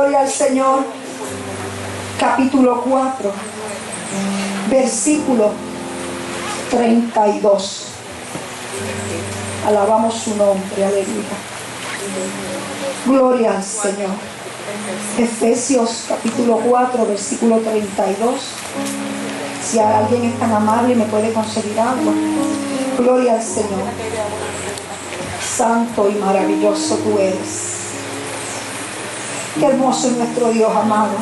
Gloria al Señor. Capítulo 4, versículo 32. Alabamos su nombre, aleluya. Gloria al Señor. Efesios capítulo 4, versículo 32. Si alguien es tan amable y me puede conseguir algo. Gloria al Señor. Santo y maravilloso tú eres. Qué hermoso es nuestro Dios amado.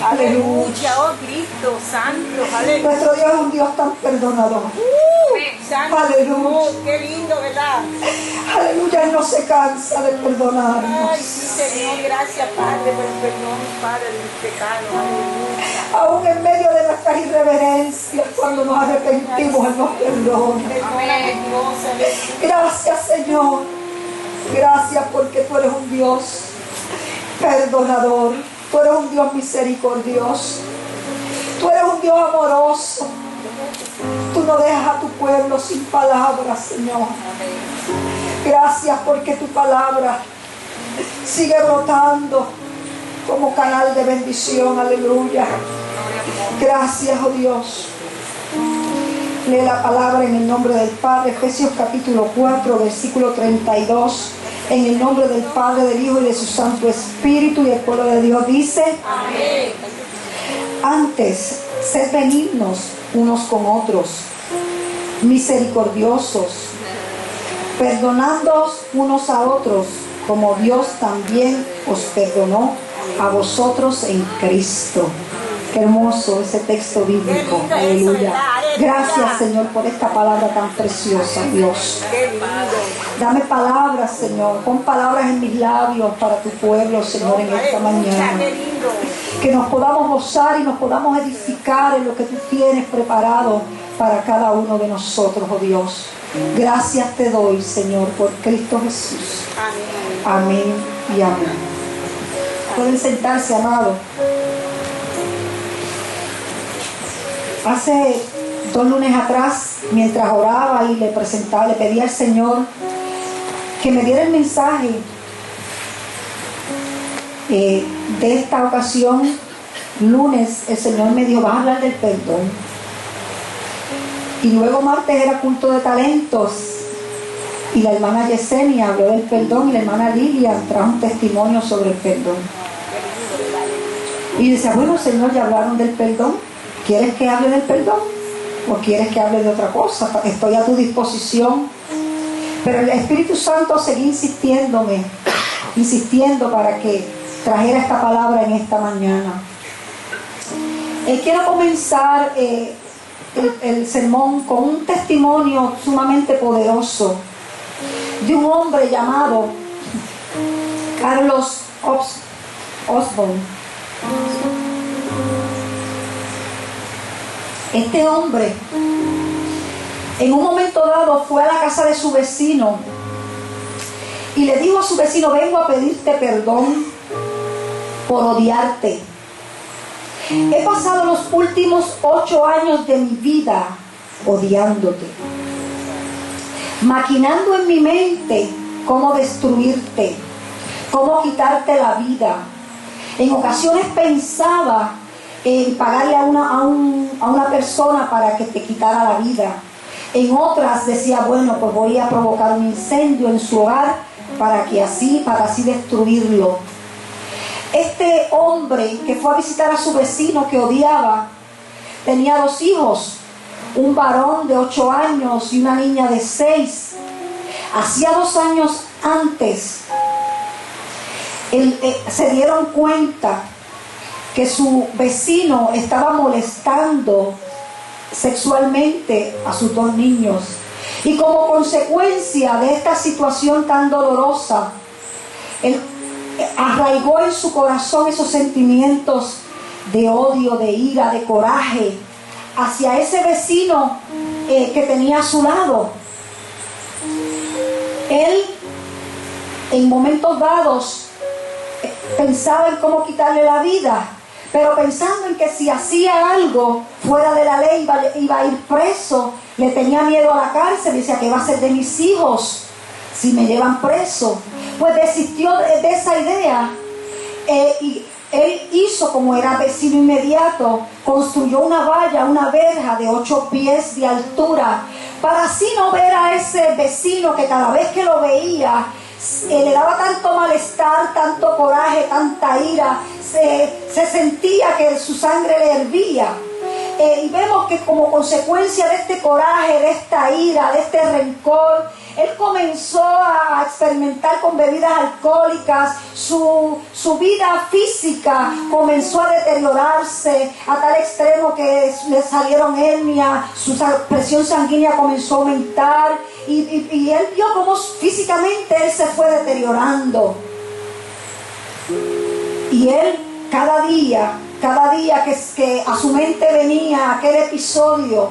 Aleluya, oh Cristo Santo, aleluya. Nuestro Dios es un Dios tan perdonador. Santo, Aleluya. oh, qué lindo, ¿verdad? Aleluya, Él no se cansa de perdonarnos. Ay, sí, Señor, gracias, Padre, por el perdón, Padre, de mis pecados. Aleluya. Aún en medio de nuestras irreverencias, cuando nos arrepentimos, Él nos perdona. Perdóname, Dios, aleluya. Gracias, Señor. Gracias porque tú eres un Dios perdonador. Tú eres un Dios misericordioso. Tú eres un Dios amoroso. Tú no dejas a tu pueblo sin palabras, Señor. Gracias porque tu palabra sigue brotando como canal de bendición. Aleluya. Gracias, oh Dios. Lee la palabra en el nombre del Padre. Efesios capítulo 4, versículo 32. En el nombre del Padre, del Hijo y de su Santo Espíritu. Y el pueblo de Dios dice: Amén. Antes, sed benignos unos con otros, misericordiosos, perdonándoos unos a otros, como Dios también os perdonó a vosotros en Cristo. Qué hermoso ese texto bíblico. Aleluya. Gracias, Señor, por esta palabra tan preciosa, Dios. Dame palabras, Señor. Pon palabras en mis labios para tu pueblo, Señor, en esta mañana. Que nos podamos gozar y nos podamos edificar en lo que tú tienes preparado para cada uno de nosotros, oh Dios. Gracias te doy, Señor, por Cristo Jesús. Amén y amén. Pueden sentarse, amado. Hace 2 lunes atrás, mientras oraba y le pedía al Señor que me diera el mensaje de esta ocasión. Lunes el Señor me dijo: vas a hablar del perdón. Y luego martes era culto de talentos y la hermana Yesenia habló del perdón y la hermana Lilian trajo un testimonio sobre el perdón. Y decía: bueno, Señor, ya hablaron del perdón. ¿Quieres que hable del perdón? ¿O quieres que hable de otra cosa? Estoy a tu disposición. Pero el Espíritu Santo seguía insistiendo para que trajera esta palabra en esta mañana. Quiero comenzar el sermón con un testimonio sumamente poderoso de un hombre llamado Carlos Osborne. Este hombre en un momento dado fue a la casa de su vecino y le dijo a su vecino: vengo a pedirte perdón por odiarte. He pasado los últimos 8 años de mi vida odiándote, maquinando en mi mente cómo destruirte, cómo quitarte la vida. En ocasiones pensaba en pagarle a una persona para que te quitara la vida. En otras decía: bueno, pues voy a provocar un incendio en su hogar para así destruirlo. Este hombre que fue a visitar a su vecino que odiaba tenía 2 hijos, un varón de 8 años y una niña de 6. Hacía 2 años antes se dieron cuenta que su vecino estaba molestando sexualmente a sus 2 niños. Y como consecuencia de esta situación tan dolorosa, él arraigó en su corazón esos sentimientos de odio, de ira, de coraje hacia ese vecino que tenía a su lado. Él, en momentos dados, pensaba en cómo quitarle la vida, pero pensando en que si hacía algo fuera de la ley iba a ir preso, le tenía miedo a la cárcel. Decía: ¿qué va a ser de mis hijos si me llevan preso? Pues desistió de esa idea Y él hizo, como era vecino inmediato, construyó una valla, una verja de 8 pies de altura, para así no ver a ese vecino que cada vez que lo veía le daba tanto malestar, tanto coraje, tanta ira, se sentía que su sangre le hervía. Y vemos que como consecuencia de este coraje, de esta ira, de este rencor, él comenzó a experimentar con bebidas alcohólicas, su vida física comenzó a deteriorarse a tal extremo que le salieron hernias, su presión sanguínea comenzó a aumentar y él vio cómo físicamente él se fue deteriorando. Y él cada día que a su mente venía aquel episodio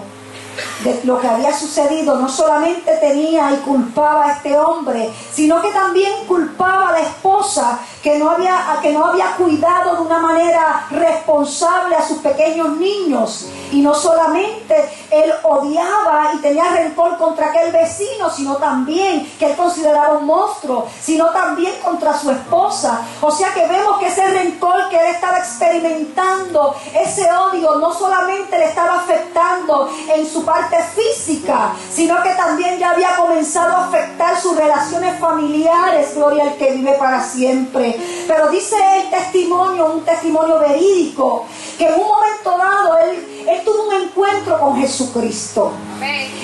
de lo que había sucedido, no solamente tenía y culpaba a este hombre, sino que también culpaba a la esposa que no había cuidado de una manera responsable a sus pequeños niños. Y no solamente él odiaba y tenía rencor contra aquel vecino, sino también que él consideraba un monstruo, sino también contra su esposa. O sea que vemos que ese rencor que él estaba experimentando, ese odio, no solamente le estaba afectando en su parte física, sino que también ya había comenzado a afectar sus relaciones familiares. Gloria al que vive para siempre. Pero dice el testimonio, un testimonio verídico, que en un momento dado él tuvo un encuentro con Jesucristo.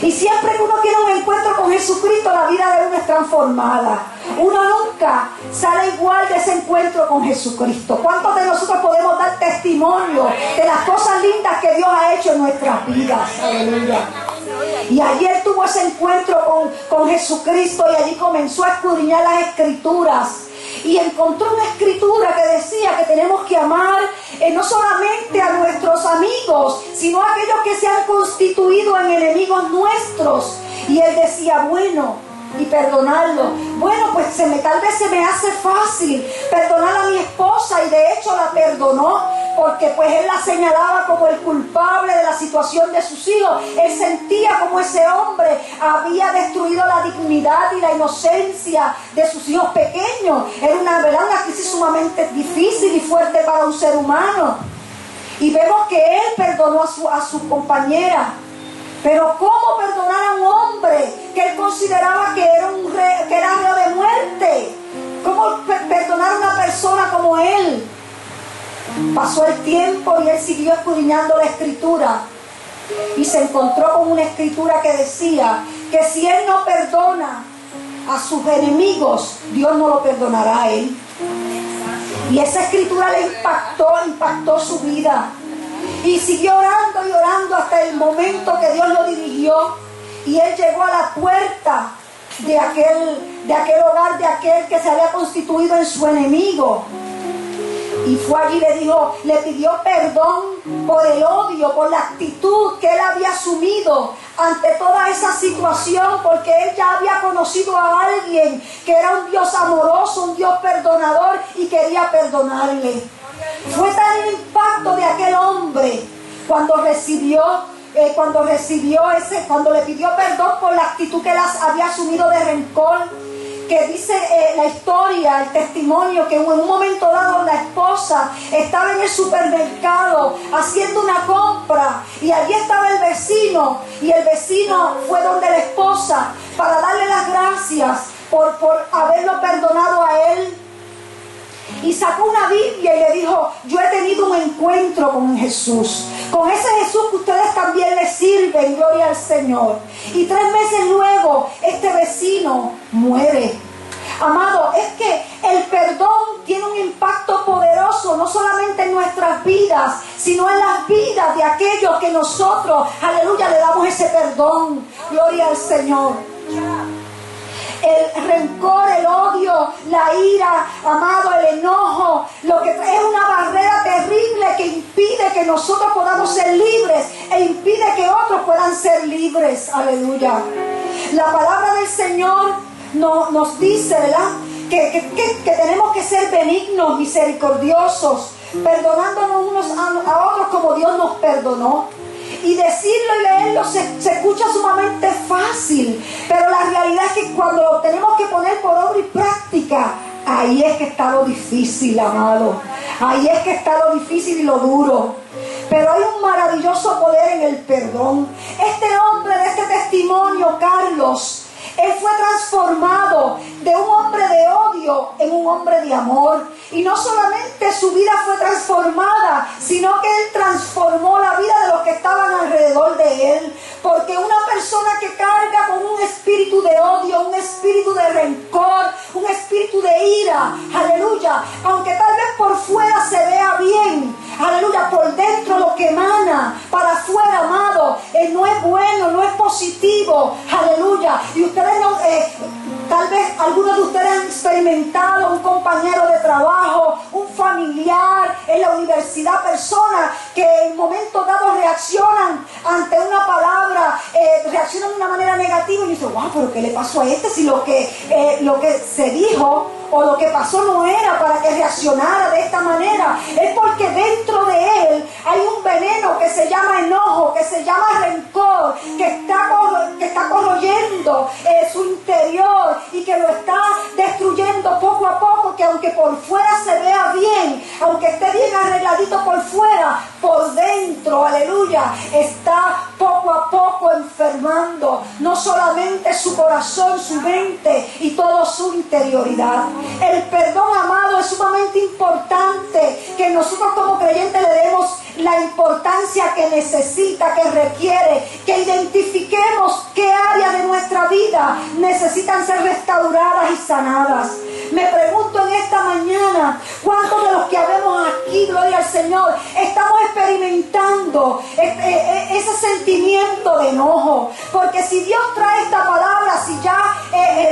Y siempre que uno tiene un encuentro con Jesucristo, la vida de uno es transformada. Uno nunca sale igual de ese encuentro con Jesucristo. ¿Cuántos de nosotros podemos dar testimonio de las cosas lindas que Dios ha hecho en nuestras vidas? Aleluya. Y ayer tuvo ese encuentro con Jesucristo y allí comenzó a escudriñar las Escrituras. Y encontró una escritura que decía que tenemos que amar no solamente a nuestros amigos, sino a aquellos que se han constituido en enemigos nuestros. Y él decía, bueno, y perdonarlo. Bueno, pues tal vez se me hace fácil perdonar a mi esposa, y de hecho la perdonó, porque pues él la señalaba como el culpable de la situación de sus hijos. Él sentía como ese hombre había destruido la dignidad y la inocencia de sus hijos pequeños. Era una crisis sumamente difícil y fuerte para un ser humano. Y vemos que él perdonó a su compañera. Pero ¿cómo perdonar a un hombre que él consideraba que era reo de muerte? ¿Cómo perdonar a una persona como él? Pasó el tiempo y él siguió escudriñando la Escritura y se encontró con una Escritura que decía que si él no perdona a sus enemigos, Dios no lo perdonará a él. Y esa Escritura le impactó su vida. Y siguió orando y orando hasta el momento que Dios lo dirigió. Y él llegó a la puerta de aquel hogar, de aquel que se había constituido en su enemigo. Y fue allí y le pidió perdón por el odio, por la actitud que él había asumido ante toda esa situación, porque él ya había conocido a alguien que era un Dios amoroso, un Dios perdonador, y quería perdonarle. Fue tal el impacto de aquel hombre cuando le pidió perdón por la actitud que él había asumido de rencor, que dice la historia, el testimonio, que en un momento dado la esposa estaba en el supermercado haciendo una compra y allí estaba el vecino, y el vecino fue donde la esposa para darle las gracias por haberlo perdonado a él. Y sacó una Biblia y le dijo, yo he tenido un encuentro con Jesús, con ese Jesús que ustedes también le sirven, gloria al Señor. Y 3 meses luego, este vecino muere. Amado, es que el perdón tiene un impacto poderoso, no solamente en nuestras vidas, sino en las vidas de aquellos que nosotros, aleluya, le damos ese perdón, gloria al Señor. El rencor, el odio, la ira, amado, el enojo, lo que es una barrera terrible que impide que nosotros podamos ser libres e impide que otros puedan ser libres. Aleluya. La palabra del Señor nos dice, ¿verdad?, que tenemos que ser benignos, misericordiosos, perdonándonos unos a otros como Dios nos perdonó. Y decirlo y leerlo se escucha sumamente fácil, pero la realidad es que cuando lo tenemos que poner por obra y práctica, Ahí es que está lo difícil, amado. Ahí es que está lo difícil y lo duro. Pero hay un maravilloso poder en el perdón. Este hombre de este testimonio, Carlos, él fue transformado de un hombre de odio en un hombre de amor. Y no solamente su vida fue transformada, sino que él transformó la vida de los que estaban alrededor de él. Porque una persona que carga con un espíritu de odio, un espíritu de rencor, un espíritu de ira, aleluya, aunque tal vez por fuera se vea bien, aleluya, por dentro lo que emana para afuera, amado, no es bueno, no es positivo, aleluya. Y ustedes no, tal vez algunos de ustedes han experimentado un compañero de trabajo, un familiar en la universidad, personas que en momentos dados reaccionan ante una palabra, reaccionan de una manera negativa y dicen, wow, pero ¿qué le pasó a este? Si lo que se dijo o lo que pasó no era para que reaccionara de esta manera. Es porque dentro de él hay un veneno que se llama enojo, que se llama rencor, que está corroyendo su interior y que lo está destruyendo poco a poco, que aunque por fuera se vea bien, aunque esté bien arregladito por fuera, por dentro, aleluya, está poco a poco enfermando no solamente su corazón, su mente y toda su interioridad. El perdón, amado, es sumamente importante que nosotros como creyentes le demos la importancia que necesita, que requiere, que identifiquemos qué áreas de nuestra vida necesitan ser restauradas y sanadas. Me pregunto en esta mañana, ¿cuántos de los que habemos aquí, gloria al Señor, estamos experimentando ese sentimiento de enojo? Porque si Dios trae esta palabra, si ya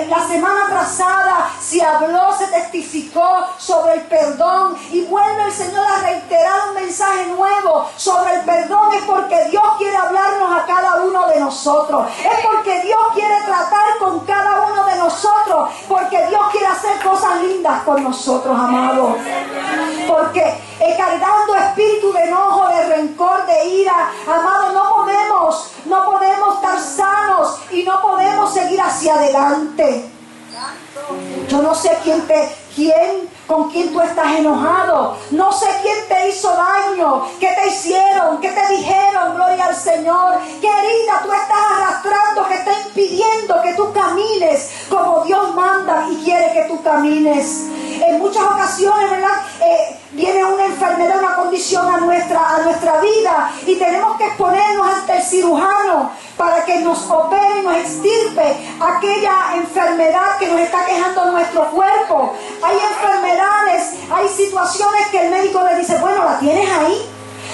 la semana pasada se habló, se testificó sobre el perdón y vuelve el Señor a reiterar un mensaje nuevo sobre el perdón, es porque Dios quiere hablarnos a cada uno de nosotros. Es porque Dios quiere tratar con cada uno de nosotros, porque Dios quiere hacer cosas lindas con nosotros, amados. Porque cargando espíritu de enojo, de rencor, de ira, amado, no podemos estar sanos y no podemos seguir hacia adelante. Yo no sé con quién tú estás enojado. No sé quién te hizo daño, qué te hicieron, qué te dijeron, gloria al Señor. Qué herida tú estás arrastrando que está impidiendo que tú camines como Dios manda y quiere que tú camines. En muchas ocasiones, ¿verdad? Viene una enfermedad, una condición a nuestra vida y tenemos que exponernos ante el cirujano para que nos opere y nos extirpe aquella enfermedad que nos está quejando nuestro cuerpo. Hay enfermedades, hay situaciones que el médico le dice, bueno, la tienes ahí,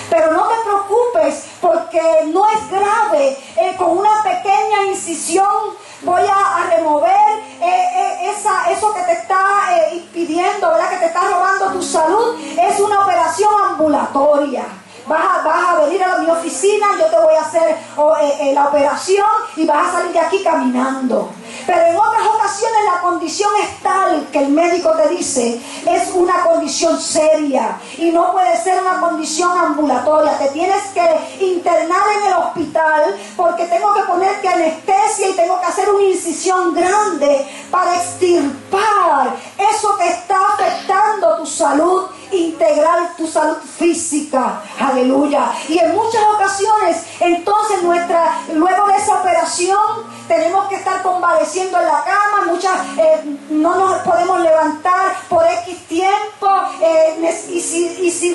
pero no te preocupes porque no es grave. Con una pequeña incisión voy a remover eso que te está impidiendo, ¿verdad? Que te está robando tu salud. Es una operación ambulatoria. Vas a venir a mi oficina, yo te voy a hacer la operación y vas a salir de aquí caminando. Pero en otras ocasiones la condición es tal que el médico te dice, es una condición seria y no puede ser una condición ambulatoria. Te tienes que internar en el hospital porque tengo que ponerte anestesia y tengo que hacer una incisión grande para extirpar eso que está afectando tu salud integral, tu salud física, aleluya. Y en muchas ocasiones, entonces luego de esa operación tenemos que estar convaleciendo en la cama, no nos podemos levantar por X tiempo, y si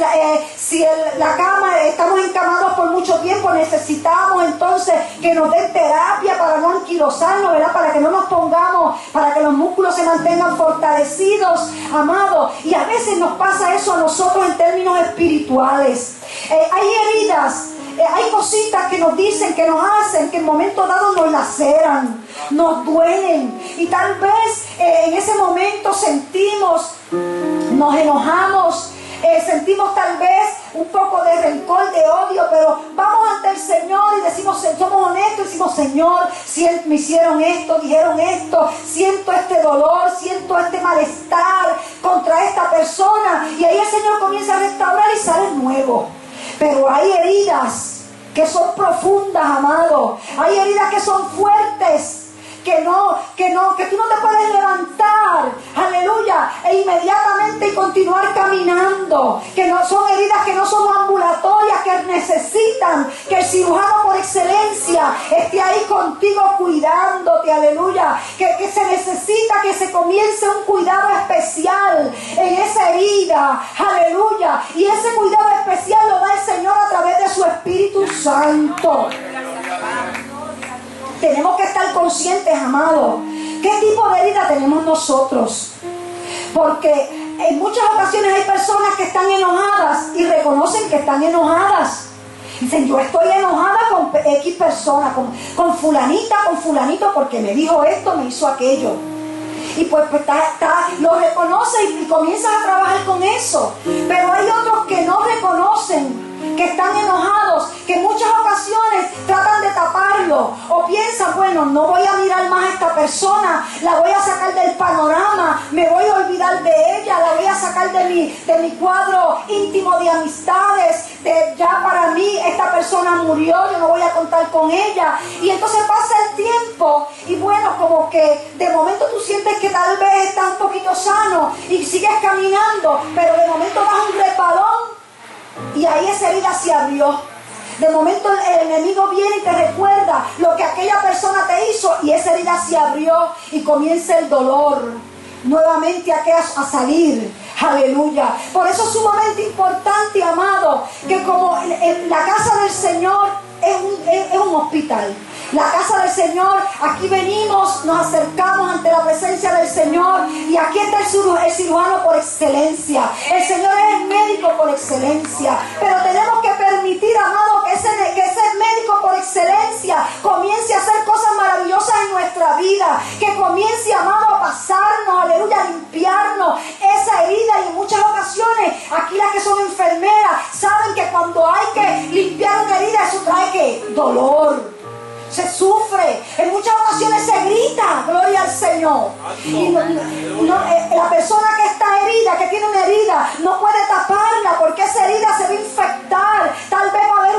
la cama, estamos encamados por mucho tiempo, necesitamos entonces que nos den terapia para no anquilosarnos, ¿verdad? Para que no nos pongamos, para que los músculos se mantengan fortalecidos, amados. Y a veces nos pasa eso a nosotros en términos espirituales. Hay heridas, hay cositas que nos dicen, que nos hacen, que en momentos dados nos laceran, nos duelen. Y tal vez en ese momento sentimos, nos enojamos, sentimos tal vez un poco de rencor, de odio, pero vamos ante el Señor y decimos, somos honestos y decimos, Señor, me hicieron esto, dijeron esto, siento este dolor, siento este malestar contra esta persona, y ahí el Señor comienza a restaurar y sale nuevo. Pero hay heridas que son profundas, amado. Hay heridas que son fuertes, que tú no te puedes levantar, aleluya, e inmediatamente y continuar caminando, que no son heridas que no son ambulatorias, que necesitan que el cirujano por excelencia esté ahí contigo cuidándote, aleluya, que se necesita que se comience un cuidado especial en esa herida, aleluya, y ese cuidado especial lo da el Señor a través de su Espíritu Santo. Tenemos que estar conscientes, amados, qué tipo de herida tenemos nosotros, porque en muchas ocasiones hay personas que están enojadas y reconocen que están enojadas. Dicen, yo estoy enojada con X persona, con fulanita, con fulanito, porque me dijo esto, me hizo aquello. Y pues lo reconoce y comienzas a trabajar con eso. Pero hay otros que no reconocen que están enojados, que en muchas ocasiones tratan de taparlo o piensan, bueno, no voy a mirar más a esta persona, la voy a sacar del panorama, me voy a olvidar de ella, la voy a sacar de mi cuadro íntimo de amistades, ya para mí esta persona murió, yo no voy a contar con ella. Y entonces pasa el tiempo y bueno, como que de momento tú sientes que tal vez está un poquito sano y sigues caminando, pero de momento das un resbalón y ahí esa herida se abrió. De momento el enemigo viene y te recuerda lo que aquella persona te hizo y esa herida se abrió y comienza el dolor nuevamente a salir. Aleluya. Por eso es sumamente importante, amado, que como la casa del Señor es un hospital. La casa del Señor, aquí venimos, nos acercamos ante la presencia del Señor y aquí está el cirujano por excelencia. El Señor es el médico por excelencia. Pero tenemos que permitir, amado, que ese médico por excelencia comience a hacer cosas maravillosas en nuestra vida. Que comience, amado, a pasarnos, aleluya, a limpiarnos esa herida. Y en muchas ocasiones, aquí las que son enfermeras saben que cuando hay que limpiar una herida, eso trae ¿qué? Dolor. Se sufre, en muchas ocasiones se grita, gloria al Señor. Y la persona que está herida, que tiene una herida, no puede taparla porque esa herida se va a infectar. Tal vez va a haber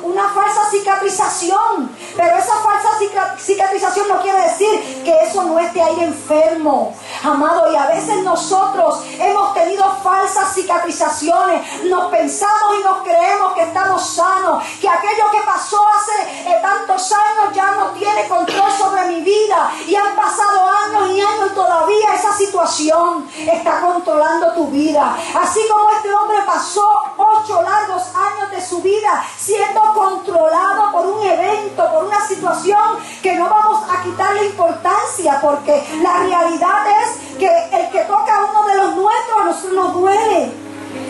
una falsa cicatrización, pero esa falsa cicatrización no quiere decir que eso no esté ahí enfermo, amado. Y a veces nosotros hemos tenido falsas cicatrizaciones, nos pensamos y nos creemos que estamos sanos, que aquello que pasó hace tantos años ya no tiene control sobre mi vida, y han pasado años y años y todavía esa situación está controlando tu vida. Así como este hombre pasó 8 largos años de su vida siendo controlado por un evento, por una situación que no vamos a quitarle importancia, porque la realidad es que el que toca a uno de los nuestros, a nosotros nos duele.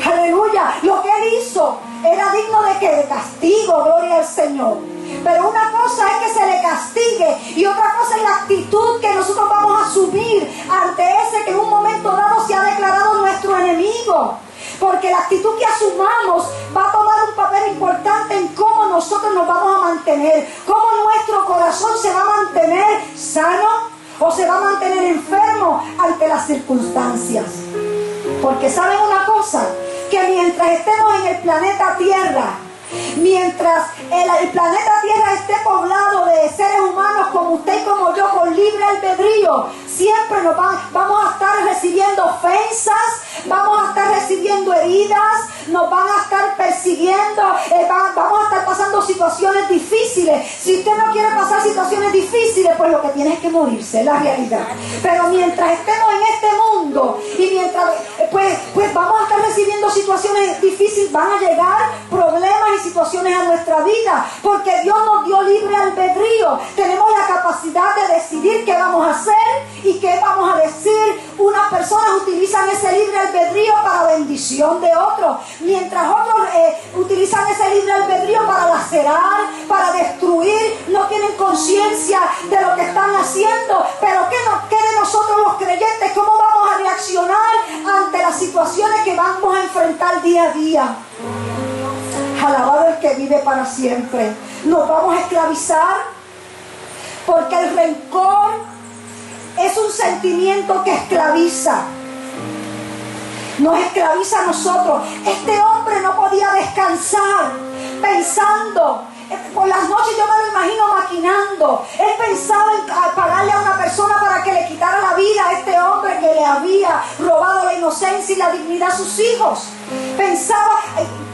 Aleluya. Lo que él hizo era digno de castigo, gloria al Señor. Pero una cosa es que se le castigue y otra cosa es la actitud que nosotros vamos a asumir ante ese que en un momento dado se ha declarado nuestro enemigo. Porque la actitud que asumamos va a tomar un papel importante en cómo nosotros nos vamos a mantener, cómo nuestro corazón se va a mantener sano o se va a mantener enfermo ante las circunstancias. Porque ¿saben una cosa? Que mientras estemos en el planeta Tierra, mientras el planeta Tierra esté poblado de seres humanos como usted y como yo, con libre albedrío, siempre vamos a estar recibiendo ofensas, vamos a estar recibiendo heridas, nos van a estar persiguiendo, vamos a estar pasando situaciones difíciles. Si usted no quiere pasar situaciones difíciles, pues lo que tiene es que morirse, es la realidad. Pero mientras estemos en este mundo y mientras pues vamos a estar recibiendo situaciones difíciles, van a llegar problemas y situaciones a nuestra vida, porque Dios nos dio libre albedrío. Tenemos la capacidad de decidir qué vamos a hacer y qué vamos a decir. Unas personas utilizan ese libre albedrío para bendición de otros, mientras otros utilizan ese libre albedrío para lacerar, para destruir, no tienen conciencia de lo que están haciendo. Pero ¿qué de nosotros los creyentes? ¿Cómo vamos a reaccionar ante las situaciones que vamos a enfrentar día a día? Alabado el que vive para siempre. Nos vamos a esclavizar, porque el rencor es un sentimiento que esclaviza. Nos esclaviza a nosotros. Este hombre no podía descansar pensando, por las noches yo me lo imagino maquinando. Él pensaba en pagarle a una persona para que le quitara la vida a este hombre que le había robado la inocencia y la dignidad a sus hijos. Pensaba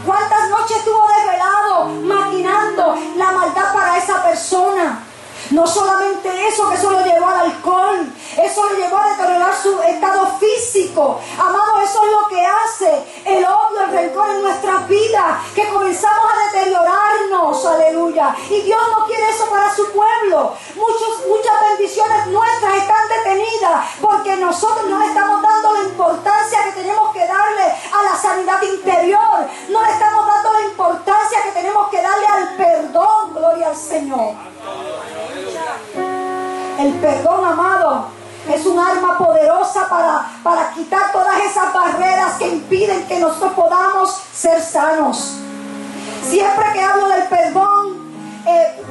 cuántas noches estuvo desvelado maquinando la maldad para esa persona. No solamente eso, que eso lo llevó al alcohol, eso lo llevó a deteriorar su estado físico. Amado, eso es lo que hace el odio, el rencor en nuestras vidas, que comenzamos a deteriorarnos, aleluya. Y Dios no quiere eso para su pueblo. Muchas bendiciones nuestras están detenidas porque nosotros no le estamos dando la importancia que tenemos que darle a la sanidad interior. No le estamos dando la importancia que tenemos que darle al perdón, gloria al Señor. El perdón, amado, es un arma poderosa para quitar todas esas barreras que impiden que nosotros podamos ser sanos. Siempre que hablo del perdón,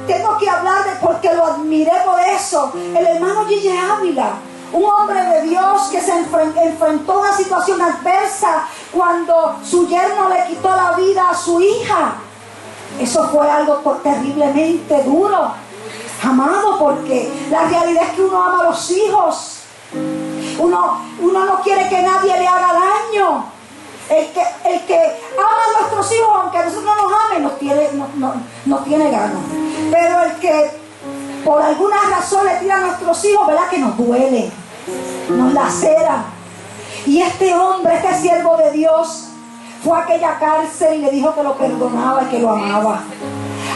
tengo que hablar porque lo admiré por eso. El hermano Gille Ávila, un hombre de Dios que se enfrentó a una situación adversa cuando su yerno le quitó la vida a su hija. Eso fue algo terriblemente duro, amado, porque la realidad es que uno ama a los hijos. Uno no quiere que nadie le haga daño. El que ama a nuestros hijos, aunque a nosotros no nos amen, no tiene ganas. Pero el que por alguna razón le tira a nuestros hijos, ¿verdad? Que nos duele, nos lacera. Y este hombre, este siervo de Dios, fue a aquella cárcel y le dijo que lo perdonaba y que lo amaba.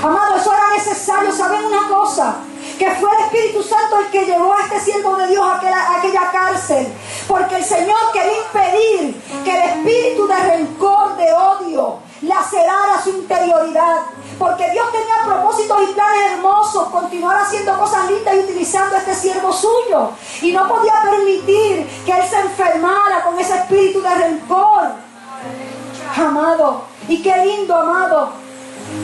Amado, eso era necesario. ¿Saben una cosa? Que fue el Espíritu Santo el que llevó a este siervo de Dios a aquella cárcel. Porque el Señor quería impedir que el espíritu de rencor, de odio, lacerara su interioridad. Porque Dios tenía propósitos y planes hermosos, continuar haciendo cosas lindas y utilizando a este siervo suyo. Y no podía permitir que él se enfermara con ese espíritu de rencor. Amado, y qué lindo, amado,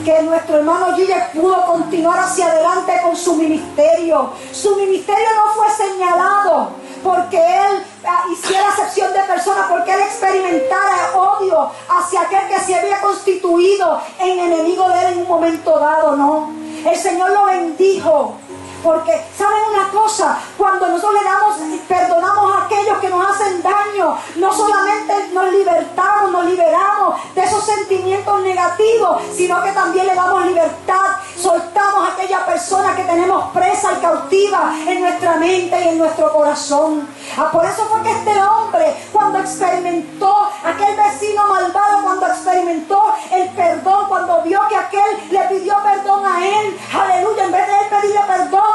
que nuestro hermano Gille pudo continuar hacia adelante con su ministerio. Su ministerio no fue señalado porque él hiciera acepción de personas, porque él experimentara odio hacia aquel que se había constituido en enemigo de él en un momento dado. No, el Señor lo bendijo. Porque, ¿saben una cosa? Cuando nosotros perdonamos a aquellos que nos hacen daño, no solamente nos liberamos de esos sentimientos negativos, sino que también le damos libertad, soltamos a aquella persona que tenemos presa y cautiva en nuestra mente y en nuestro corazón. Por eso fue que este hombre, cuando experimentó, aquel vecino malvado, cuando experimentó el perdón, cuando vio que aquel le pidió perdón a él, aleluya, en vez de él pedirle perdón,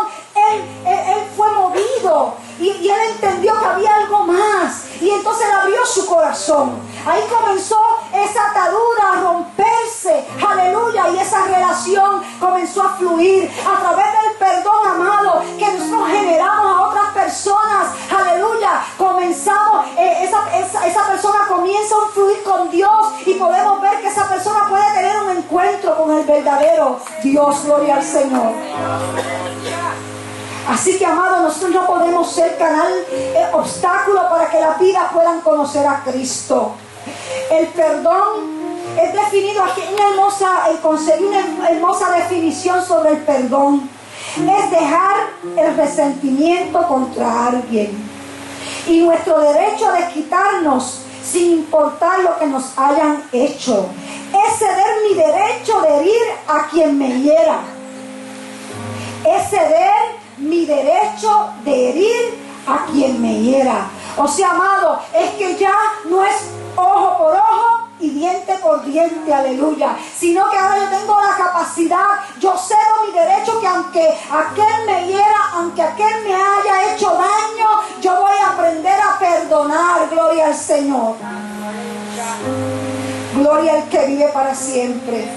él fue movido y él entendió que había algo más, y entonces él abrió su corazón. Ahí comenzó esa atadura a romperse, aleluya, y esa relación comenzó a fluir a través del perdón, amado, que nosotros generamos a otras personas, aleluya. Comenzamos, esa persona comienza a fluir con Dios y podemos ver que esa persona puede tener un encuentro con el verdadero Dios, gloria al Señor. Así que, amado, nosotros no podemos ser canal, obstáculo para que las vidas puedan conocer a Cristo. El perdón es definido aquí, conseguí una hermosa definición sobre el perdón. Es dejar el resentimiento contra alguien y nuestro derecho de quitarnos sin importar lo que nos hayan hecho. Es ceder mi derecho de herir a quien me hiera. Es ceder mi derecho de herir a quien me hiera. O sea, amado, es que ya no es ojo por ojo y diente por diente, aleluya, sino que ahora yo tengo la capacidad, yo cedo mi derecho, que aunque aquel me hiera, aunque aquel me haya hecho daño, yo voy a aprender a perdonar, gloria al Señor. Gloria al que vive para siempre.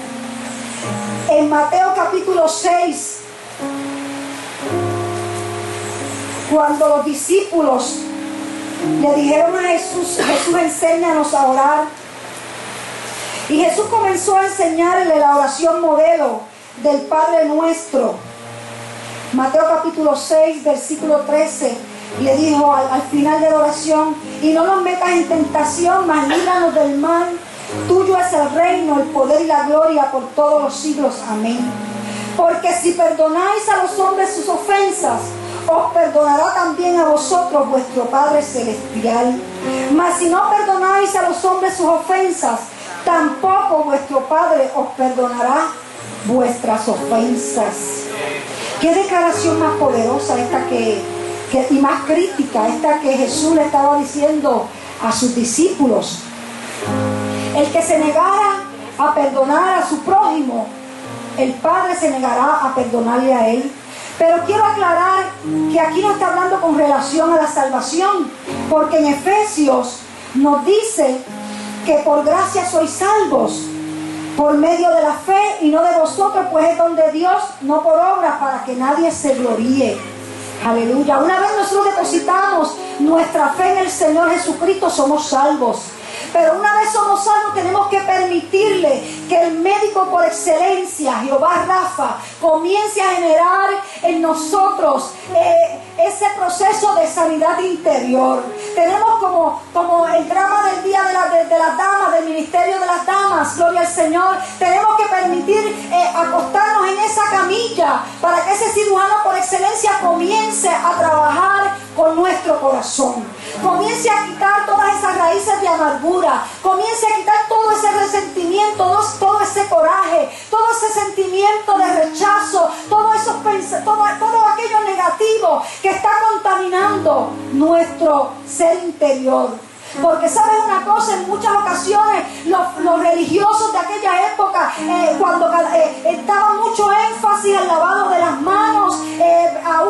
En Mateo capítulo 6, cuando los discípulos le dijeron a Jesús, enséñanos a orar. Y Jesús comenzó a enseñarle la oración modelo del Padre Nuestro. Mateo capítulo 6, versículo 13, le dijo al final de la oración: y no nos metas en tentación, mas líbranos del mal. Tuyo es el reino, el poder y la gloria por todos los siglos. Amén. Porque si perdonáis a los hombres sus ofensas, os perdonará también a vosotros vuestro Padre Celestial. Mas si no perdonáis a los hombres sus ofensas, tampoco vuestro Padre os perdonará vuestras ofensas. Qué declaración más poderosa esta y más crítica, esta que Jesús le estaba diciendo a sus discípulos. El que se negara a perdonar a su prójimo, el Padre se negará a perdonarle a él. Pero quiero aclarar que aquí no está hablando con relación a la salvación, porque en Efesios nos dice que por gracia sois salvos, por medio de la fe, y no de vosotros, pues es don de Dios, no por obras, para que nadie se gloríe. Aleluya. Una vez nosotros depositamos nuestra fe en el Señor Jesucristo, somos salvos. Pero una vez somos salvos, tenemos que permitirle que el médico por excelencia, Jehová Rafa, comience a generar en nosotros ese proceso de sanidad interior. Tenemos como el drama del día de las damas, del ministerio de las damas, gloria al Señor. Tenemos que permitir acostarnos en esa camilla para que ese cirujano por excelencia comience a trabajar con nuestro corazón. Comience a quitar todas esas raíces de amargura. Comience a quitar todo ese resentimiento, todo ese coraje, todo ese sentimiento de rechazo, todo aquello negativo que está contaminando nuestro ser interior. Porque sabes una cosa, en muchas ocasiones los religiosos de aquella época, cuando estaba mucho énfasis al lavado de las manos, a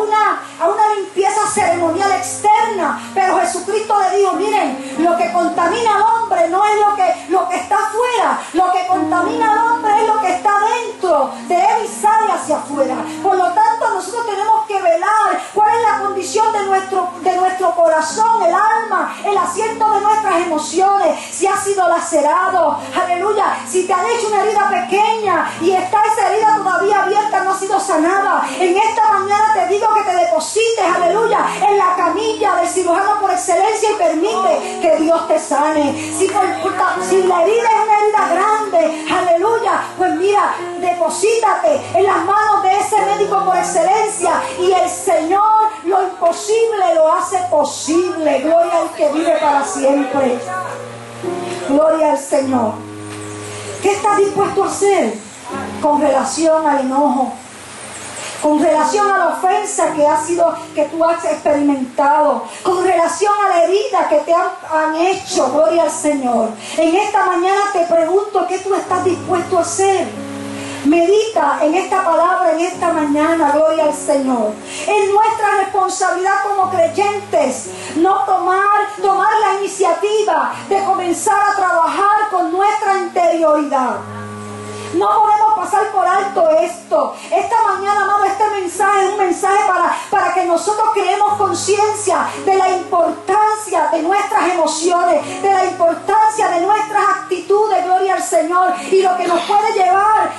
una limpieza ceremonial externa, pero Jesucristo le dijo: miren, lo que contamina al hombre no es lo que está afuera, lo que contamina al hombre es lo que está dentro de él y sale hacia afuera. Por lo tanto, nosotros tenemos que velar cuál es la condición de nuestro corazón, el alma, el asiento de nuestras emociones, si ha sido lacerado, aleluya, si te han hecho una herida pequeña y está esa herida todavía abierta, no ha sido sanada. En esta mañana te digo que te deposites, aleluya, en la camilla del cirujano por excelencia y permite que Dios te sane. Si la herida es una herida grande, aleluya, pues mira, deposítate en las manos de ese médico por excelencia y el Señor lo imposible lo hace posible. Gloria al que vive para siempre. Gloria al Señor. ¿Qué estás dispuesto a hacer con relación al enojo? Con relación a la ofensa que tú has experimentado, con relación a la herida que te han hecho, gloria al Señor. En esta mañana te pregunto, ¿qué tú estás dispuesto a hacer? Medita en esta palabra en esta mañana, gloria al Señor. Es nuestra responsabilidad como creyentes no tomar la iniciativa de comenzar a trabajar con nuestra interioridad. No podemos pasar por alto esto. Esta mañana, amado, este mensaje es un mensaje para que nosotros creemos conciencia de la importancia de nuestras emociones, de la importancia de nuestras actitudes, gloria al Señor, y lo que nos puede llevar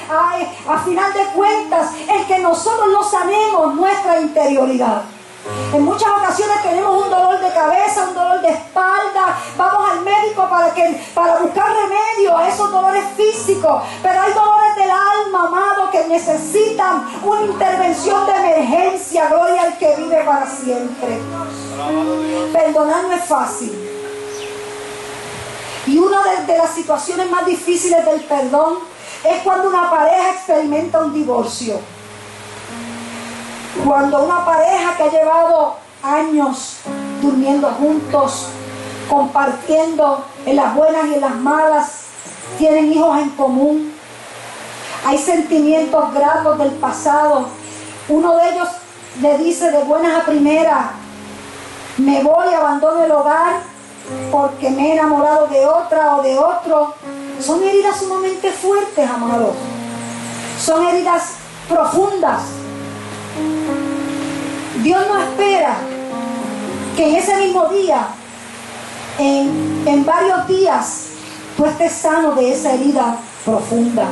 a final de cuentas el que nosotros no sanemos nuestra interioridad. En muchas ocasiones tenemos un dolor de cabeza, un dolor de espalda, vamos al médico para buscar remedio a esos dolores físicos, pero hay dolores del alma, amado, que necesitan una intervención de emergencia. Gloria al que vive para siempre. Perdonar no es fácil, y una de las situaciones más difíciles del perdón es cuando una pareja experimenta un divorcio. Cuando una pareja que ha llevado años durmiendo juntos, compartiendo en las buenas y en las malas, tienen hijos en común, hay sentimientos gratos del pasado. Uno de ellos le dice de buenas a primeras: me voy, abandono el hogar porque me he enamorado de otra o de otro. Son heridas sumamente fuertes, amados. Son heridas profundas. Dios no espera que en ese mismo día, en varios días, tú estés sano de esa herida profunda.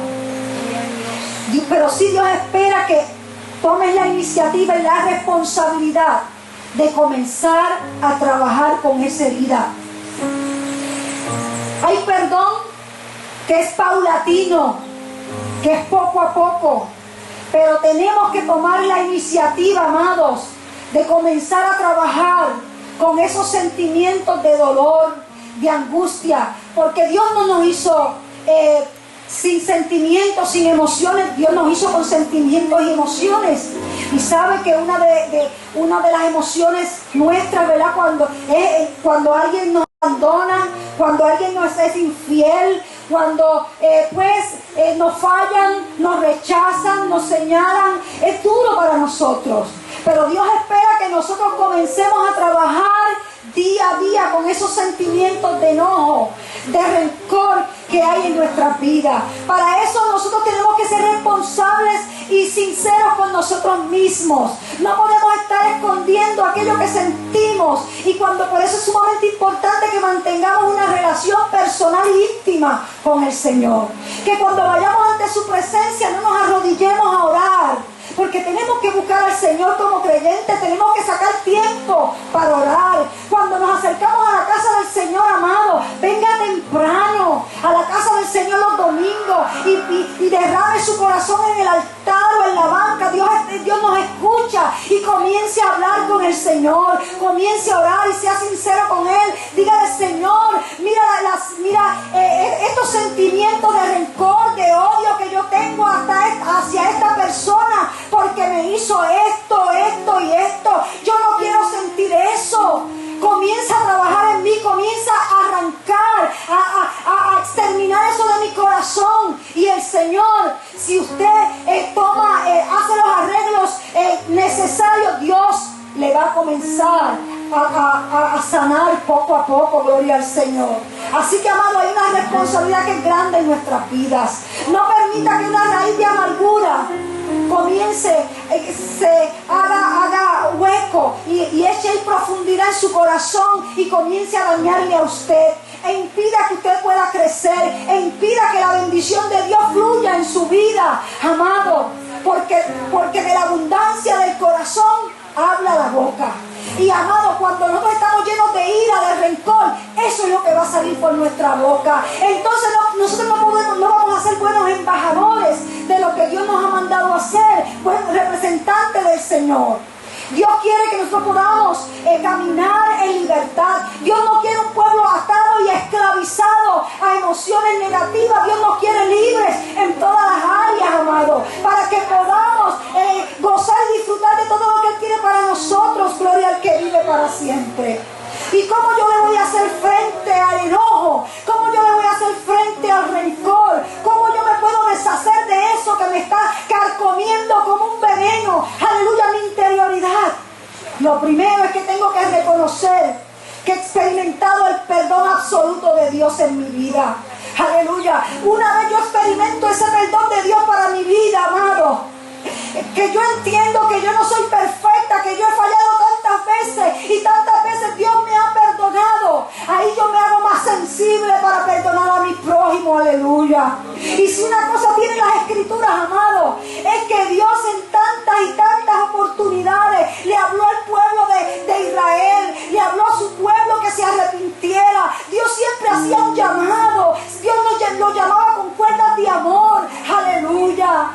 Pero sí Dios espera que tomes la iniciativa y la responsabilidad de comenzar a trabajar con esa herida. Hay perdón que es paulatino, que es poco a poco, Pero tenemos que tomar la iniciativa, amados, de comenzar a trabajar con esos sentimientos de dolor, de angustia, porque Dios no nos hizo sin sentimientos, sin emociones. Dios nos hizo con sentimientos y emociones. Y sabe que una de las emociones nuestras, ¿verdad? Cuando alguien nos abandona, cuando alguien nos es infiel, cuando nos fallan, nos rechazan, nos señalan, es duro para nosotros. Pero Dios espera que nosotros comencemos a trabajar día a día con esos sentimientos de enojo, de rencor que hay en nuestra vida. Para eso nosotros tenemos que ser responsables y sinceros con nosotros mismos. No podemos estar escondiendo aquello que sentimos, y por eso es sumamente importante que mantengamos una relación personal e íntima con el Señor. Que cuando vayamos ante su presencia no nos arrodillemos a orar, porque tenemos que buscar al Señor como creyentes, tenemos que sacar tiempo para orar. Cuando nos acercamos a la casa del Señor, amado, venga temprano a la casa del Señor los domingos y derrame su corazón en el altar o en la banca. Dios nos escucha, y comience a hablar con el Señor, comience a orar y sea sincero con Él. Dígale: Señor, mira estos sentimientos de rencor, de odio que yo tengo hacia esta persona, porque me hizo esto y esto. Yo no quiero sentir eso. Comienza a trabajar en mí, comienza a arrancar, a exterminar eso de mi corazón. Y el Señor, si usted hace los arreglos necesarios, Dios le va a comenzar a sanar poco a poco. Gloria al Señor. Así que, amado, hay una responsabilidad que es grande en nuestras vidas. No permita que una raíz de amargura haga hueco y eche profundidad en su corazón y comience a dañarle a usted, e impida que usted pueda crecer, e impida que la bendición de Dios fluya en su vida, amado, porque de la abundancia del corazón habla la boca. Y, amado, cuando nosotros estamos llenos de ira, de rencor, eso es lo que va a salir por nuestra boca. Entonces nosotros no vamos a ser buenos embajadores de lo que Dios nos ha mandado a hacer, buenos representantes del Señor. Dios quiere que nosotros podamos caminar en libertad. Dios no quiere un pueblo atado y esclavizado a emociones negativas. Dios nos quiere libres en todas las áreas, amado, para que podamos gozar y disfrutar de todo lo que Él tiene para nosotros. Gloria al que vive para siempre. ¿Y cómo yo le voy a hacer frente al enojo? ¿Cómo yo le voy a hacer frente al rencor? ¿Cómo yo me puedo deshacer de eso que me está carcomiendo como un veneno? Aleluya, mi interioridad. Lo primero es que tengo que reconocer que he experimentado el perdón absoluto de Dios en mi vida. Aleluya. Una vez yo experimento ese perdón de Dios para mi vida, amado, que yo entiendo que yo no soy perfecta, que yo he fallado tantas veces, y tantas veces Dios me ha perdonado. Ahí yo me hago más sensible para perdonar a mi prójimo. Aleluya. Y si una cosa tienen las Escrituras, amado, es que Dios en tantas y tantas oportunidades le habló al pueblo de Israel, le habló a su pueblo que se arrepintiera. Dios siempre hacía un llamado. Dios nos llamaba con cuerdas de amor. Aleluya.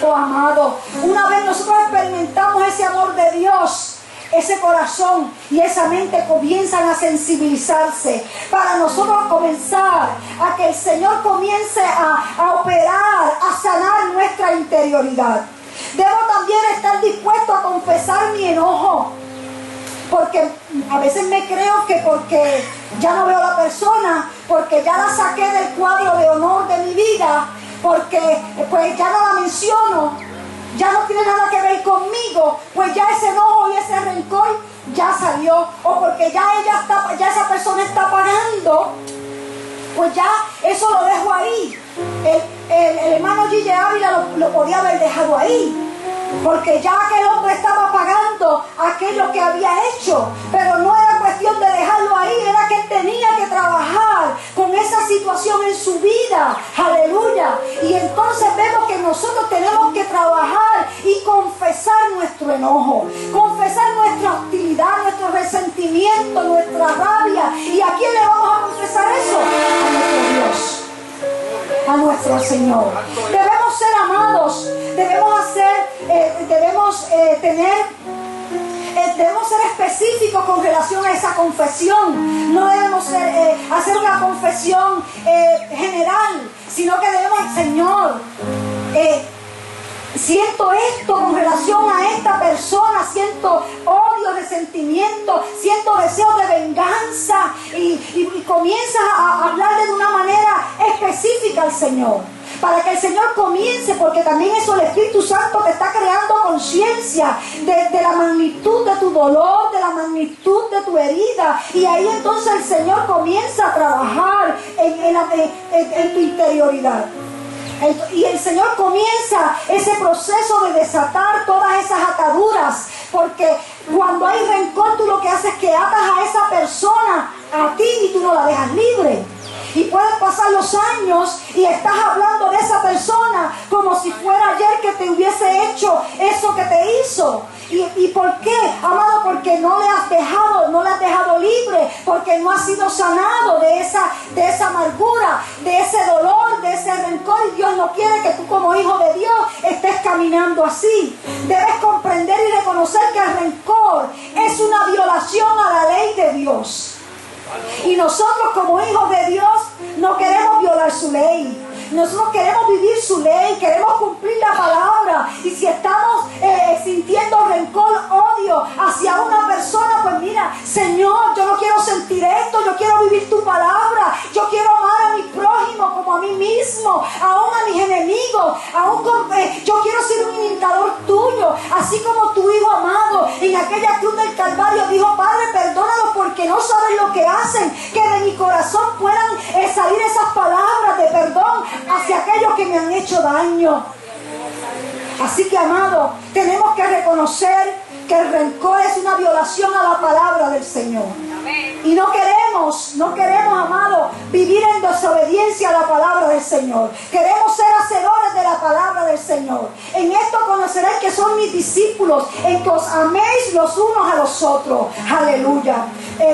Oh, amado, una vez nosotros experimentamos ese amor de Dios, ese corazón y esa mente comienzan a sensibilizarse para nosotros comenzar a que el Señor comience a operar, a sanar nuestra interioridad. Debo también estar dispuesto a confesar mi enojo, porque a veces me creo que porque ya no veo a la persona, porque ya la saqué del cuadro de honor de mi vida, porque pues ya no la menciono, ya no tiene nada que ver conmigo, pues ya ese enojo y ese rencor ya salió, o porque ya esa persona está pagando, pues ya eso lo dejo ahí. El hermano Gille Ávila lo podía haber dejado ahí, porque ya aquel hombre estaba pagando aquello que había hecho, pero no era cuestión de dejarlo ahí, era que él tenía que trabajar con esa situación en su vida. Aleluya. Y entonces vemos que nosotros tenemos que trabajar y confesar nuestro enojo, confesar nuestra hostilidad, nuestro resentimiento, nuestra rabia. ¿Y a quién le vamos a confesar eso? A nuestro Dios, a nuestro Señor. Debemos debemos ser amados, debemos ser específicos con relación a esa confesión. No debemos hacer una confesión general, sino que debemos, Señor, siento esto con relación a esta persona, siento odio, resentimiento, siento deseo de venganza, y comienzas a hablarle de una manera específica al Señor, para que el Señor comience, porque también eso el Espíritu Santo te está creando conciencia de la magnitud de tu dolor, de la magnitud de tu herida, y ahí entonces el Señor comienza a trabajar en tu interioridad. Y el Señor comienza ese proceso de desatar todas esas ataduras, porque cuando hay rencor, tú lo que haces es que atas a esa persona a ti y tú no la dejas libre. Y pueden pasar los años y estás hablando de esa persona como si fuera ayer que te hubiese hecho eso que te hizo. ¿Y por qué, amado? Porque no le has dejado libre, porque no has sido sanado de esa amargura, de ese dolor, de ese rencor. Y Dios no quiere que tú, como hijo de Dios, estés caminando así. Debes comprender y reconocer que el rencor es una violación a la ley de Dios. Y nosotros, como hijos de Dios, no queremos violar su ley. Nosotros queremos vivir su ley, queremos cumplir la palabra. Y si estamos sintiendo rencor, odio hacia una persona, pues mira, Señor, yo no quiero sentir esto, yo quiero vivir tu palabra, yo quiero amar a mi prójimo como a mí mismo, aún a mis enemigos, yo quiero ser un imitador tuyo, así como tu Hijo amado en aquella cruz del Calvario dijo: Padre, perdónalos porque no saben lo que hacen. Que de mi corazón puedan salir esas palabras de perdón hacia aquellos que me han hecho daño. Así que, amado, tenemos que reconocer que el rencor es una violación a la palabra del Señor. Y no queremos, amado, vivir en desobediencia a la palabra del Señor. Queremos ser hacedores de la palabra del Señor. En esto conoceréis que son mis discípulos, en que os améis los unos a los otros. Aleluya.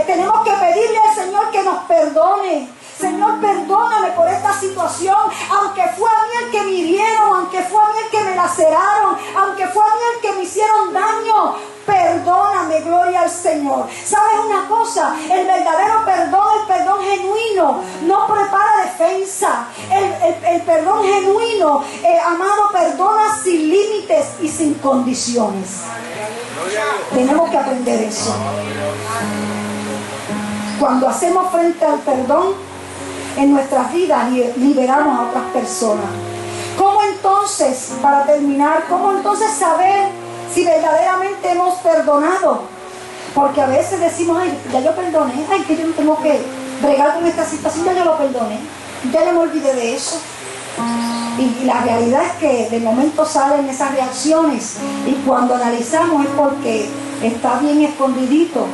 Tenemos que pedirle al Señor que nos perdone. Señor, perdóname por esta situación, aunque fue a mí el que me hirieron, aunque fue a mí el que me laceraron, aunque fue a mí el que me hicieron daño. Perdóname, gloria al Señor. ¿Sabes una cosa? El verdadero perdón, el perdón genuino, no prepara defensa. El perdón genuino, amado, perdona sin límites y sin condiciones. Tenemos que aprender eso. Cuando hacemos frente al perdón en nuestras vidas, liberamos a otras personas. ¿Cómo entonces, para terminar, cómo entonces saber si verdaderamente hemos perdonado? Porque a veces decimos: ay, ya yo perdoné, ay, que yo no tengo que bregar con esta situación, ya yo lo perdoné, ya yo me olvidé de eso. Y la realidad es que de momento salen esas reacciones, y cuando analizamos es porque está bien escondidito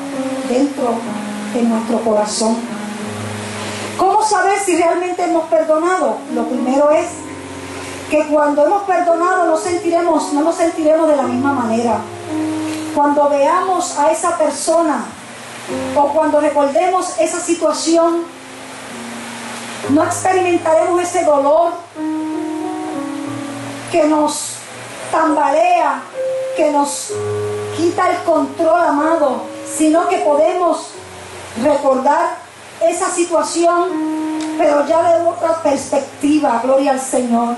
dentro de nuestro corazón. ¿Cómo saber si realmente hemos perdonado? Lo primero es que cuando hemos perdonado no nos sentiremos de la misma manera. Cuando veamos a esa persona o cuando recordemos esa situación, no experimentaremos ese dolor que nos tambalea, que nos quita el control, amado, sino que podemos recordar esa situación, pero ya de otra perspectiva. Gloria al Señor.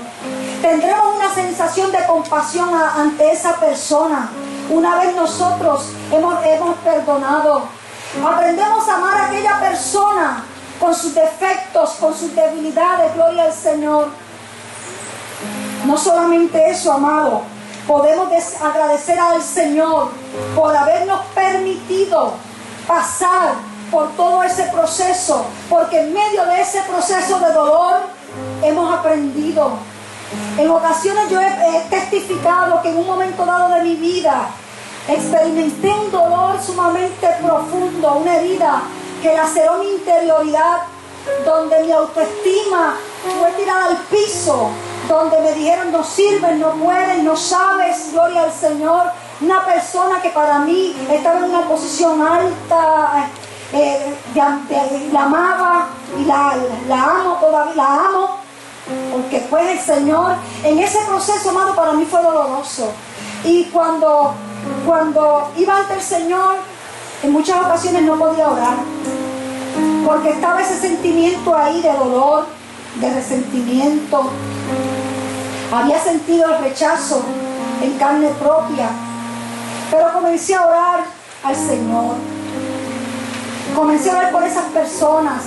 Tendremos una sensación de compasión ante esa persona. Una vez nosotros hemos perdonado, aprendemos a amar a aquella persona con sus defectos, con sus debilidades. Gloria al Señor. No solamente eso, amado, podemos agradecer al Señor por habernos permitido pasar por todo ese proceso, porque en medio de ese proceso de dolor hemos aprendido. En ocasiones yo he testificado que en un momento dado de mi vida experimenté un dolor sumamente profundo, una herida que laceró mi interioridad, donde mi autoestima fue tirada al piso, donde me dijeron: no sirves, no puedes, no sabes. Gloria al Señor. Una persona que para mí estaba en una posición alta, la amaba y la amo, todavía la amo, porque después el Señor, en ese proceso, amado, para mí fue doloroso. Y cuando iba ante el Señor, en muchas ocasiones no podía orar, porque estaba ese sentimiento ahí de dolor, de resentimiento. Había sentido el rechazo en carne propia, pero comencé a orar al Señor. Comencé a orar por esas personas.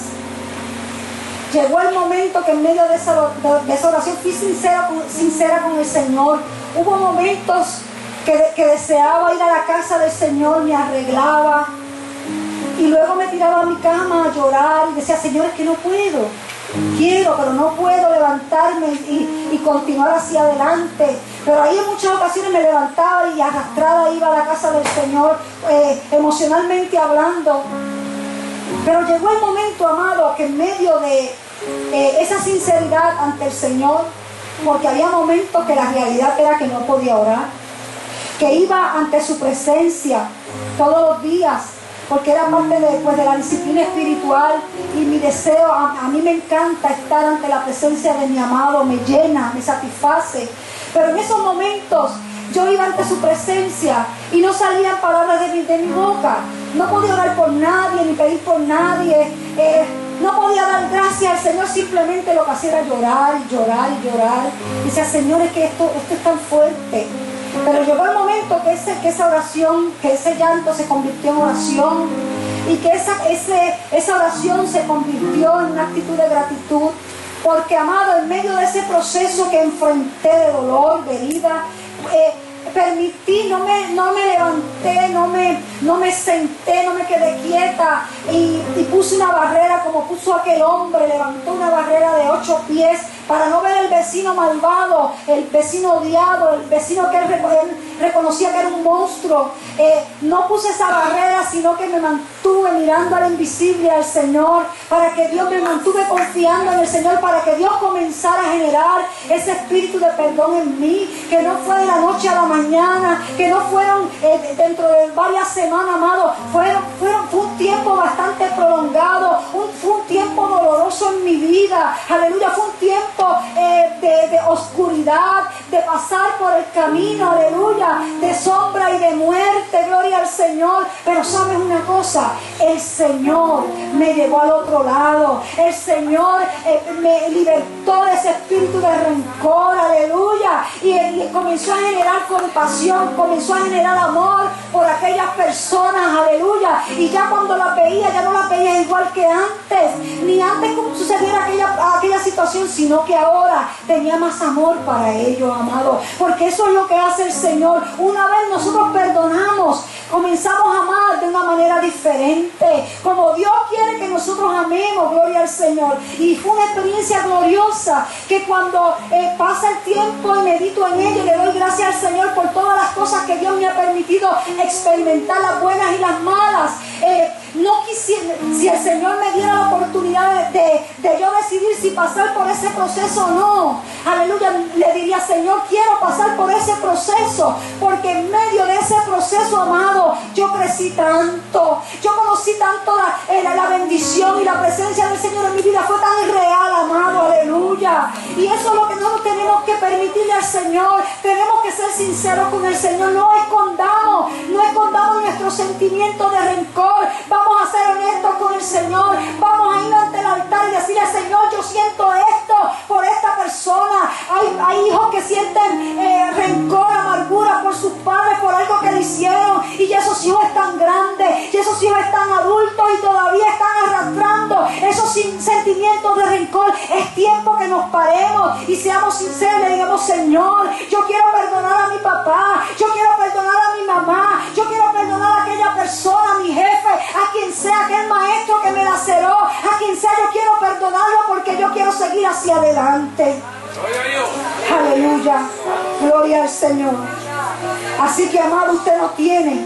Llegó el momento que en medio de esa oración fui sincera con el Señor. Hubo momentos que deseaba ir a la casa del Señor, me arreglaba y luego me tiraba a mi cama a llorar y decía, Señor, es que no puedo. Quiero, pero no puedo levantarme y continuar hacia adelante. Pero ahí en muchas ocasiones me levantaba y arrastrada iba a la casa del Señor, emocionalmente hablando. Pero llegó el momento, amado, que en medio de esa sinceridad ante el Señor, porque había momentos que la realidad era que no podía orar, que iba ante su presencia todos los días, porque era parte de la disciplina espiritual, y mi deseo, a mí me encanta estar ante la presencia de mi amado, me llena, me satisface. Pero en esos momentos yo iba ante su presencia y no salían palabras de mi boca. No podía orar por nadie, ni pedir por nadie. No podía dar gracias al Señor, simplemente lo que hacía era llorar y llorar y llorar. Y decía, Señor, es que esto es tan fuerte. Pero llegó el momento que esa oración, que ese llanto se convirtió en oración, y que esa oración se convirtió en una actitud de gratitud. Porque, amado, en medio de ese proceso que enfrenté de dolor, de herida, permití, no me levanté, no me senté, no me quedé quieta y puse una barrera como puso aquel hombre, levantó una barrera de 8 pies para no ver el vecino malvado, el vecino odiado, el vecino que él reconocía que era un monstruo. No puse esa barrera, sino que me mantuve mirando al invisible, al Señor, para que Dios, me mantuve confiando en el Señor, para que Dios comenzara a generar ese espíritu de perdón en mí, que no fue de la noche a la mañana, que no fueron dentro de varias semanas, amado, fue un tiempo bastante prolongado, fue un tiempo doloroso en mi vida, aleluya, fue un tiempo de oscuridad, de pasar por el camino, aleluya, de sombra y de muerte, gloria al Señor. Pero sabes una cosa, el Señor me llevó al otro lado, el Señor me libertó de ese espíritu de rencor, aleluya, y comenzó a generar compasión, comenzó a generar amor por aquellas personas, aleluya, y ya cuando las veía, ya no las veía igual que antes, ni antes como sucediera aquella situación, sino que ahora tenía más amor para ellos, amado, porque eso es lo que hace el Señor. Una vez nosotros perdonamos, comenzamos a amar de una manera diferente, como Dios quiere que nosotros amemos, gloria al Señor. Y fue una experiencia gloriosa, que cuando pasa el tiempo y medito en ello, le doy gracias al Señor por todas las cosas que Dios me ha permitido experimentar, las buenas y las malas. No quisiera, si el Señor me diera la oportunidad de yo decidir si pasar por ese proceso o no, aleluya, le diría, Señor, quiero pasar por ese proceso, porque en medio de ese proceso, amado, yo crecí tanto, yo conocí tanto la bendición y la presencia del Señor en mi vida, fue tan real, amado, aleluya. Y eso es lo que nosotros tenemos que permitirle al Señor. Tenemos que ser sinceros con el Señor, no escondamos nuestros sentimientos de rencor. Vamos a ser honestos con el Señor, vamos a ir ante el altar y decirle al Señor, yo siento esto por esta persona. Hay hijos que sienten rencor, amargura por sus padres, por algo que le hicieron, y esos hijos están grandes, y esos hijos están adultos y todavía están arrastrando esos sentimientos de rencor. Es tiempo que nos paremos y seamos sinceros, le digamos, Señor, yo quiero perdonar a mi papá, yo quiero perdonar a mi mamá, yo quiero perdonar a aquella persona, a mi jefe, a quien sea, aquel maestro que me laceró, a quien sea, yo quiero perdonarlo porque yo quiero seguir hacia adelante. Aleluya, gloria al Señor. Así que, amado, usted no tiene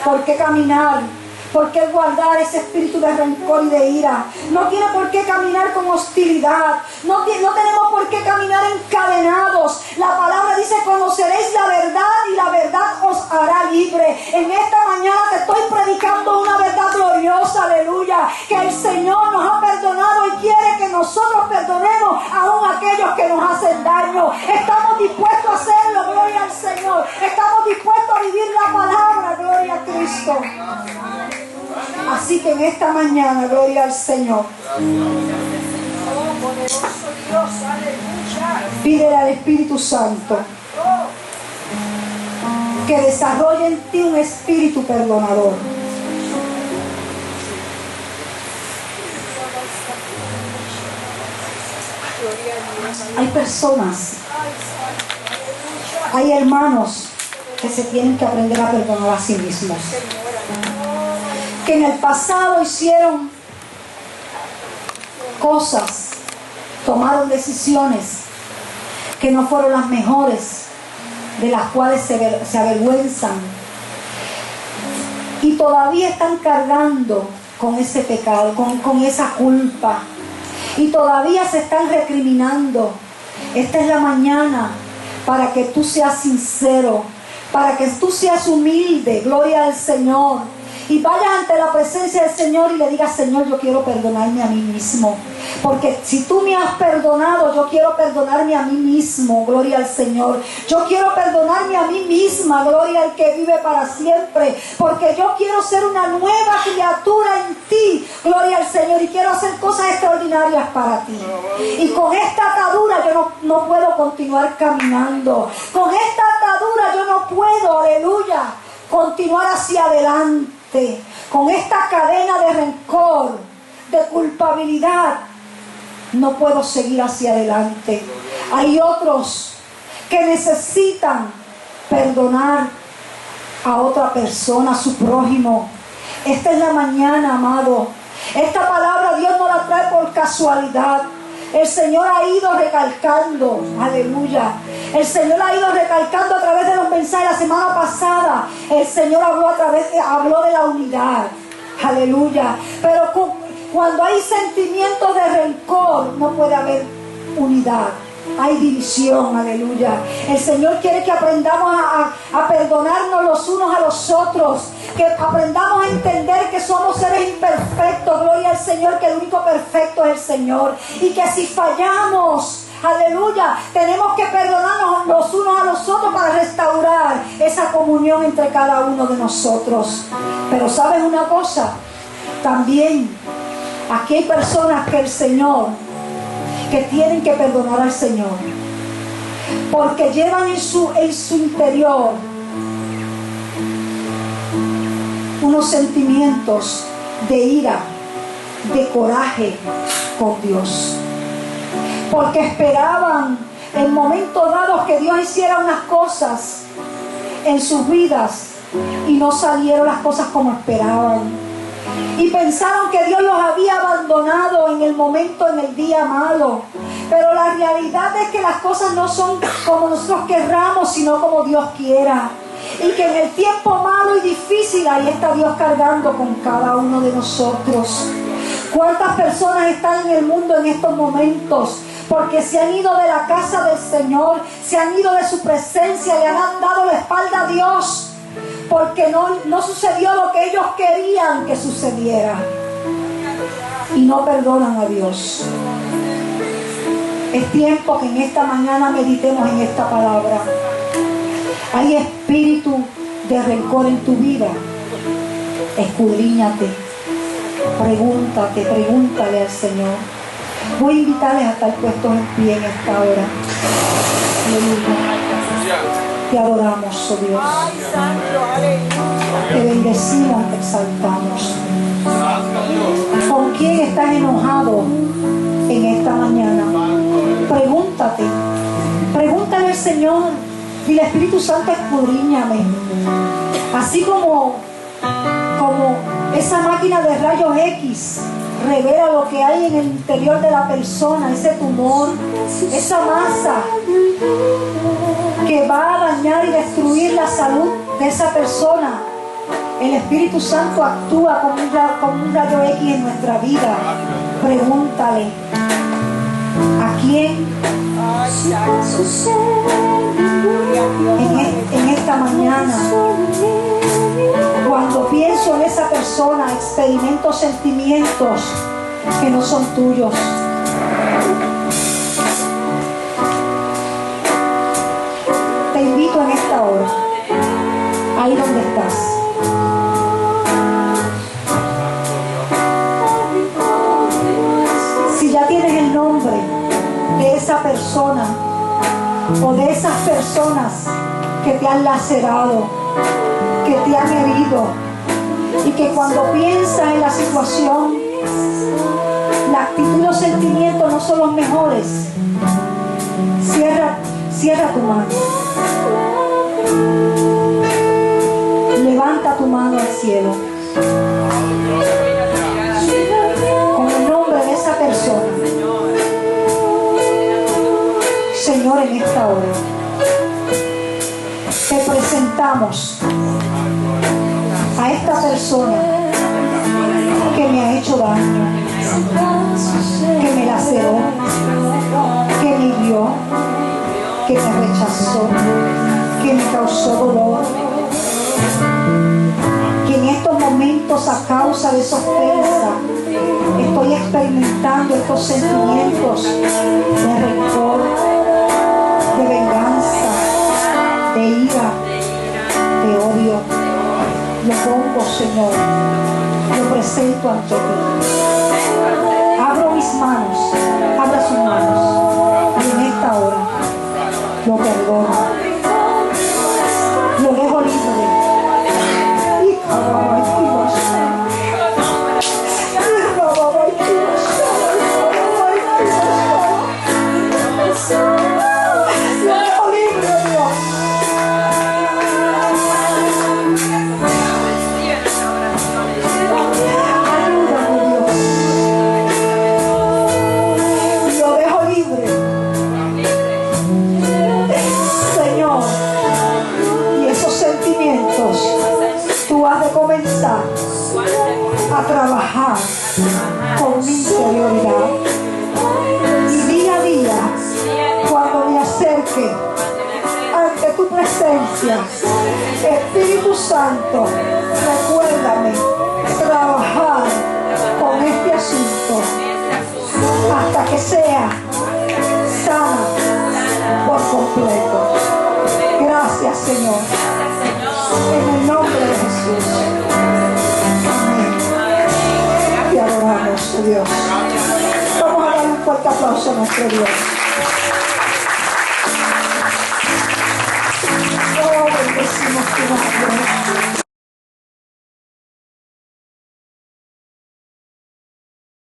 por qué caminar, por qué guardar ese espíritu de rencor y de ira. No tiene por qué caminar con hostilidad. No tenemos por qué caminar encadenados. La palabra dice, conoceréis la verdad y la verdad os hará libre. En esta mañana te estoy predicando una verdad gloriosa, aleluya, que el Señor nos ha perdonado y quiere que nosotros perdonemos aún aquellos que nos hacen hacerlo. Estamos dispuestos a hacerlo, gloria al Señor. Estamos dispuestos a vivir la palabra, gloria a Cristo. Así que en esta mañana, gloria al Señor, pídele al Espíritu Santo que desarrolle en ti un espíritu perdonador. Hay personas, hay hermanos que se tienen que aprender a perdonar a sí mismos, que en el pasado hicieron cosas, tomaron decisiones que no fueron las mejores, de las cuales se avergüenzan y todavía están cargando con ese pecado, con esa culpa, y todavía se están recriminando. Esta es la mañana para que tú seas sincero, para que tú seas humilde, gloria al Señor, y vayas ante la presencia del Señor y le digas: Señor, yo quiero perdonarme a mí mismo, porque si tú me has perdonado, yo quiero perdonarme a mí mismo, gloria al Señor. Yo quiero perdonarme a mí misma, gloria al que vive para siempre, porque yo quiero ser una nueva criatura en ti, gloria al Señor, y quiero hacer cosas extraordinarias para ti. Y con esta atadura yo no puedo continuar caminando, con esta atadura yo no puedo, aleluya, continuar hacia adelante. Con esta cadena de rencor, de culpabilidad, no puedo seguir hacia adelante. Hay otros que necesitan perdonar a otra persona, a su prójimo. Esta es la mañana, amado. Esta palabra Dios no la trae por casualidad. El Señor ha ido recalcando, aleluya. El Señor ha ido recalcando a través de los mensajes. La semana pasada el Señor habló de la unidad, aleluya. Pero cuando hay sentimientos de rencor, no puede haber unidad. Hay división, aleluya. El Señor quiere que aprendamos a perdonarnos los unos a los otros, que aprendamos a entender que somos seres imperfectos, gloria al Señor, que el único perfecto es el Señor, y que si fallamos, aleluya, tenemos que perdonarnos los unos a los otros para restaurar esa comunión entre cada uno de nosotros. Pero ¿sabes una cosa? También aquí hay personas que el Señor, que tienen que perdonar al Señor, porque llevan en su interior unos sentimientos de ira, de coraje con Dios, porque esperaban en momentos dados que Dios hiciera unas cosas en sus vidas y no salieron las cosas como esperaban. Y pensaron que Dios los había abandonado en el momento, en el día malo. Pero la realidad es que las cosas no son como nosotros querramos, sino como Dios quiera. Y que en el tiempo malo y difícil ahí está Dios cargando con cada uno de nosotros. ¿Cuántas personas están en el mundo en estos momentos? Porque se han ido de la casa del Señor, se han ido de su presencia, le han dado la espalda a Dios, porque no sucedió lo que ellos querían que sucediera, y no perdonan a Dios. Es tiempo que en esta mañana meditemos en esta palabra. Hay espíritu de rencor en tu vida. Escudriñate, pregúntale al Señor. Voy a invitarles a estar puestos en pie en esta hora. Aleluya. Te adoramos, oh Dios. Te bendecimos, te exaltamos. ¿Con quién estás enojado en esta mañana? Pregúntale al Señor. Dile: Espíritu Santo, escudriñame. Así como esa máquina de rayos X revela lo que hay en el interior de la persona, ese tumor, esa masa que va a dañar y destruir la salud de esa persona. El Espíritu Santo actúa como un rayo X en nuestra vida. Pregúntale: ¿a quién? En esta mañana, cuando pienso en esa persona, experimento sentimientos que no son tuyos. necesitas. Si ya tienes el nombre de esa persona o de esas personas que te han lacerado, que te han herido, y que cuando piensas en la situación, la actitud y los sentimientos no son los mejores, cierra tu mano, levanta tu mano al cielo con el nombre de esa persona. Señor, en esta hora te presentamos a esta persona que me ha hecho daño, que me laceró, que me hirió, que me rechazó, que me causó dolor, que en estos momentos, a causa de su ofensa, estoy experimentando estos sentimientos de rencor, de venganza, de ira, de odio. Lo pongo, Señor, lo presento ante ti. Abro mis manos, abra sus manos, y en esta hora lo perdono, lo dejo libre. Comenzar a trabajar con mi interioridad, y día a día, cuando me acerque ante tu presencia, Espíritu Santo, recuérdame trabajar con este asunto hasta que sea sana por completo. Gracias, Señor, en el nombre de Jesús. Amén. Te adoramos, oh Dios. Vamos a dar un fuerte aplauso a nuestro Dios. Oh, bendecimos tu nombre.